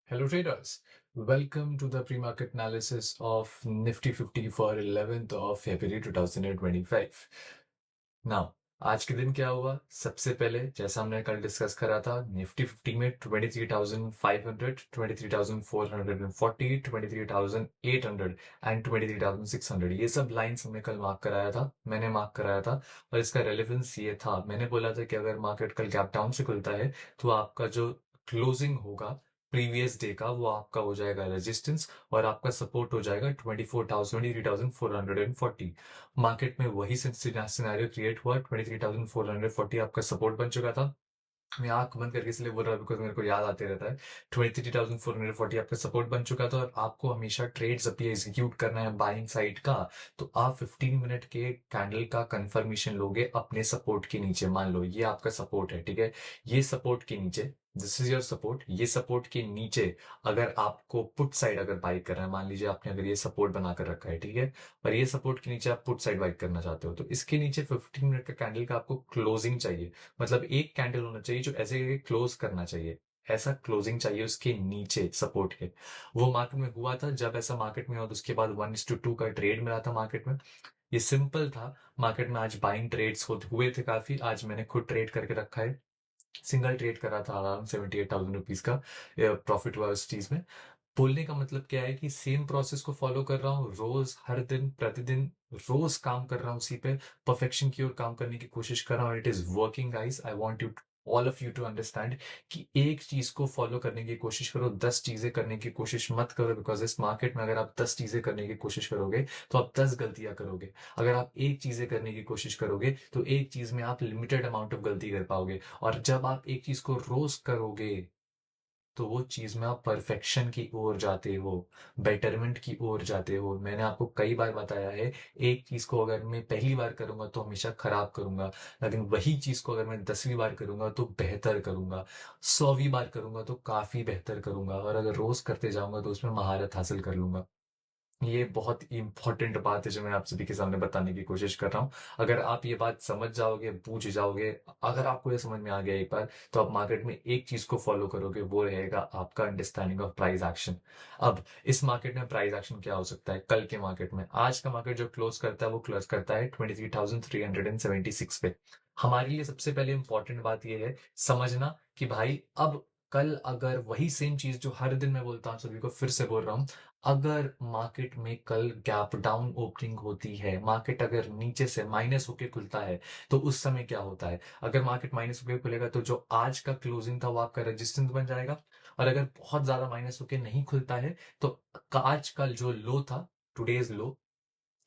Hello traders, welcome to the pre-market analysis of Nifty 50 for 11th of February 2025. Now, आज के दिन क्या हुआ? सबसे पहले जैसा हमने कल डिस्कस करा था, निफ्टी 50 में 23,500, 23,440, 23,800 एंड 23,600 ये सब लाइंस हमने कल मार्क कराया था, मैंने मार्क कराया था। और इसका रेलेवेंस ये था, मैंने बोला था कि अगर मार्केट कल गैप डाउन से खुलता है तो आपका जो क्लोजिंग होगा प्रीवियस डे का वो आपका हो जाएगा रेजिस्टेंस और आपका सपोर्ट हो जाएगा 23,440। मार्केट में वही सिनेरियो क्रिएट हुआ, 23,440 आपका सपोर्ट बन चुका था। मैं आंख बंद करके इसलिए बोल रहा हूँ बिकॉज मेरे को याद आते रहता है। 23,440 आपका सपोर्ट बन चुका था और आपको हमेशा ट्रेड्स अभी एग्जीक्यूट करना है बाइंग साइड का। तो आप 15 मिनट के कैंडल का कंफर्मेशन लोगे अपने सपोर्ट के नीचे। मान लो ये आपका सपोर्ट है, ठीक है। ये सपोर्ट के नीचे, दिस इज योर सपोर्ट, ये सपोर्ट के नीचे अगर आपको पुट साइड अगर बाई करना है, मान लीजिए आपने अगर ये सपोर्ट बनाकर रखा है, ठीक है, और ये सपोर्ट के नीचे आप पुट साइड बाई करना चाहते हो, तो इसके नीचे 15 मिनट का कैंडल का आपको क्लोजिंग चाहिए। मतलब एक कैंडल होना चाहिए जो ऐसे क्लोज करना चाहिए, ऐसा क्लोजिंग चाहिए उसके नीचे सपोर्ट के। वो मार्केट में हुआ था। जब ऐसा मार्केट में हुआ तो उसके बाद 1:2 का ट्रेड मिला था मार्केट में। ये सिंपल था। मार्केट में आज बाइंग ट्रेड्स हुए थे काफी। आज मैंने खुद ट्रेड करके रखा है, सिंगल ट्रेड करा था, अराउंड 78,000 रुपीज का प्रॉफिट हुआ उस चीज में। बोलने का मतलब क्या है कि सेम प्रोसेस को फॉलो कर रहा हूँ रोज, हर दिन प्रतिदिन, रोज काम कर रहा हूँ उसी पे, परफेक्शन की ओर काम करने की कोशिश कर रहा हूँ। It is working guys. I want you all of you to understand कि एक चीज को फॉलो करने की कोशिश करो, 10 चीजें करने की कोशिश मत करो। बिकॉज इस मार्केट में अगर आप 10 चीजें करने की कोशिश करोगे तो आप 10 गलतियां करोगे। अगर आप एक चीजें करने की कोशिश करोगे तो एक चीज में आप लिमिटेड अमाउंट ऑफ गलती कर पाओगे। और जब आप एक चीज को रोज करोगे तो वो चीज में आप परफेक्शन की ओर जाते हो, बेटरमेंट की ओर जाते हो। मैंने आपको कई बार बताया है, एक चीज को अगर मैं पहली बार करूंगा तो हमेशा खराब करूंगा, लेकिन वही चीज को अगर मैं 10वीं बार करूंगा तो बेहतर करूंगा, 100वीं बार करूंगा तो काफी बेहतर करूंगा, और अगर रोज करते जाऊंगा तो उसमें महारत हासिल कर लूंगा। ये बहुत इंपॉर्टेंट बात है जो मैं आप सभी के सामने बताने की कोशिश कर रहा हूँ। अगर आप ये बात समझ जाओगे, पूछ जाओगे, अगर आपको ये समझ में आ गया एक बार, तो आप मार्केट में एक चीज को फॉलो करोगे, वो रहेगा आपका अंडरस्टैंडिंग ऑफ प्राइस एक्शन। अब इस मार्केट में प्राइस एक्शन क्या हो सकता है? कल के मार्केट में, आज का मार्केट जो क्लोज करता है वो क्लोज करता है 23,376 पे। हमारे लिए सबसे पहले इंपॉर्टेंट बात यह है समझना कि भाई अब कल अगर वही सेम चीज जो हर दिन मैं बोलता हूँ, सभी को फिर से बोल रहा हूँ, अगर मार्केट में कल गैप डाउन ओपनिंग होती है, मार्केट अगर नीचे से माइनस होके खुलता है, तो उस समय क्या होता है? अगर मार्केट माइनस होके खुलेगा तो जो आज का क्लोजिंग था वो आपका रेजिस्टेंस बन जाएगा। और अगर बहुत ज्यादा माइनस होके नहीं खुलता है तो आज का जो लो था, today's low,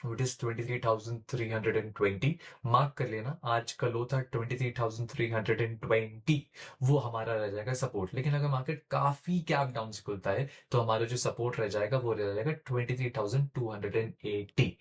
it is 23,320। Mark कर लेना, आज का लो था 23,320, वो हमारा रह जाएगा सपोर्ट। लेकिन अगर मार्केट काफी गैप डाउन से खुलता है तो हमारा जो सपोर्ट रह जाएगा वो रह जाएगा 23,280।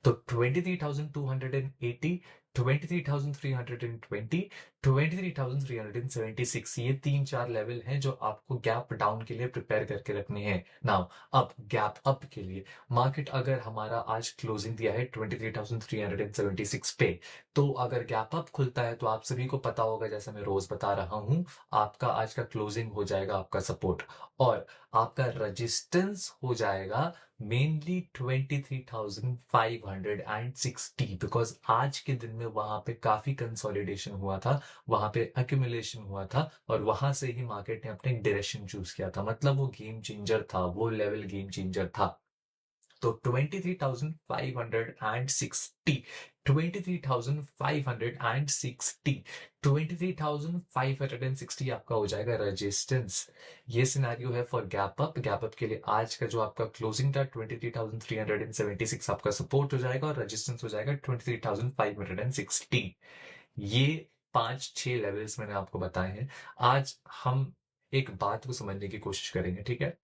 तो 23,280, 23,320, 23,376, ये तीन चार लेवल हैं जो आपको गैप डाउन के लिए प्रिपेयर करके रखने हैं। नाउ अब गैप अप के लिए, मार्केट अगर हमारा आज क्लोजिंग दिया है 23,376 पे, तो अगर गैप अप खुलता है तो आप सभी को पता होगा, जैसा मैं रोज बता रहा हूं, आपका आज का क्लोजिंग हो जाएगा आपका सपोर्ट, और आपका रेजिस्टेंस हो जाएगा मेनली 23,560। बिकॉज आज के दिन में वहां पे काफी कंसोलिडेशन हुआ था, वहां पे अक्यूमुलेशन हुआ था, और वहां से ही मार्केट ने अपने डायरेक्शन चूज किया था। मतलब वो गेम चेंजर था, वो लेवल गेम चेंजर था। तो 23,560, 23,560, 23,560 आपका हो जाएगा रेजिस्टेंस। ये सिनेरियो है for gap up. Gap up के लिए आज का जो आपका क्लोजिंग था 23,376 आपका सपोर्ट हो जाएगा और रेजिस्टेंस हो जाएगा 23,560। ये 5-6 लेवल्स मैंने आपको बताए हैं। आज हम एक बात को समझने की कोशिश करेंगे, ठीक है।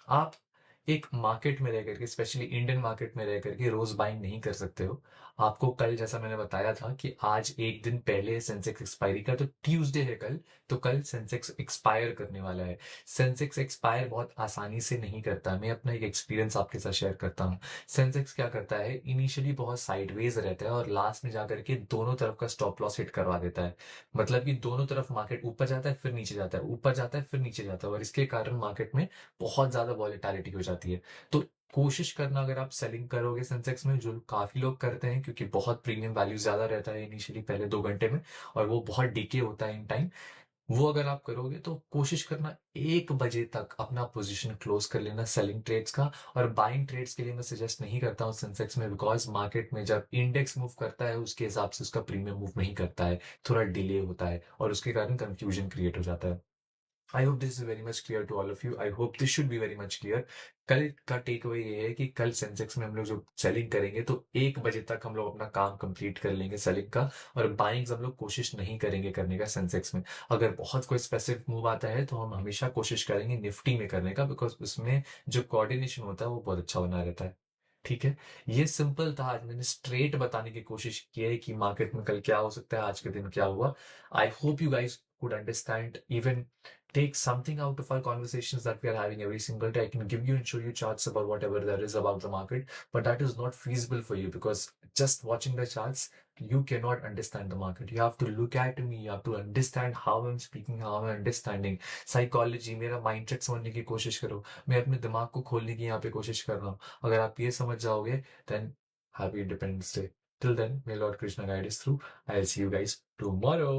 आप एक मार्केट में रह करके, स्पेशली इंडियन मार्केट में रह करके रोज बाइंग नहीं कर सकते हो। आपको कल, जैसा मैंने बताया था कि आज एक दिन पहले सेंसेक्स एक्सपायरी का, तो ट्यूसडे है कल, तो कल सेंसेक्स एक्सपायर करने वाला है। सेंसेक्स एक्सपायर बहुत आसानी से नहीं करता। मैं अपना एक एक्सपीरियंस आपके साथ शेयर करता हूँ। सेंसेक्स क्या करता है, इनिशियली बहुत साइडवेज रहता है और लास्ट में जाकर के दोनों तरफ का स्टॉप लॉस हिट करवा देता है। मतलब कि दोनों तरफ मार्केट ऊपर जाता है फिर नीचे जाता है, ऊपर जाता है फिर नीचे जाता है, और इसके कारण मार्केट में बहुत ज्यादा वॉलेटिलिटी हो जाती है। तो कोशिश करना, अगर आप सेलिंग करोगे सेंसेक्स में, जो काफी लोग करते हैं क्योंकि बहुत प्रीमियम वैल्यू ज्यादा रहता है इनिशियली पहले 2 घंटे में, और वो बहुत डीके होता है इन टाइम, वो अगर आप करोगे तो कोशिश करना 1 बजे तक अपना पोजीशन क्लोज कर लेना सेलिंग ट्रेड्स का। और बाइंग ट्रेड्स के लिए मैं सजेस्ट नहीं करता हूँ सेंसेक्स में, बिकॉज मार्केट में जब इंडेक्स मूव करता है उसके हिसाब से उसका प्रीमियम मूव नहीं करता है, थोड़ा डिले होता है और उसके कारण कंफ्यूजन क्रिएट हो जाता है। I hope this is very much clear to all of you. I hope this should be very much clear. कल का टेक अवे ये है कि कल सेंसेक्स में हम लोग जो सेलिंग करेंगे तो 1 बजे तक हम लोग अपना काम कंप्लीट कर लेंगे सेलिंग का, और बाइंग्स हम लोग कोशिश नहीं करेंगे करने का सेंसेक्स में। अगर बहुत कोई स्पेसिफिक मूव आता है तो हम हमेशा कोशिश करेंगे निफ्टी में करने का, बिकॉज उसमें जो कोऑर्डिनेशन होता है वो बहुत अच्छा बना रहता है। ठीक है, ये सिंपल था। आज मैंने स्ट्रेट बताने की कोशिश की है कि मार्केट में कल क्या हो सकता है, आज के दिन क्या हुआ। I hope you guys could understand, even take something out of our conversations that we are having every single day. I can give you and show you charts about whatever there is about the market, but that is not feasible for you because just watching the charts, you cannot understand the market. You have to look at me, you have to understand how I'm speaking, how I'm understanding psychology, मेरा mindset समझने की कोशिश करो। मैं अपने दिमाग को खोलने की यहाँ पे कोशिश कर रहा हूँ। अगर आप ये समझ जाओगे, then happy Independence Day. Till then, may Lord Krishna guide us through. I'll see you guys tomorrow.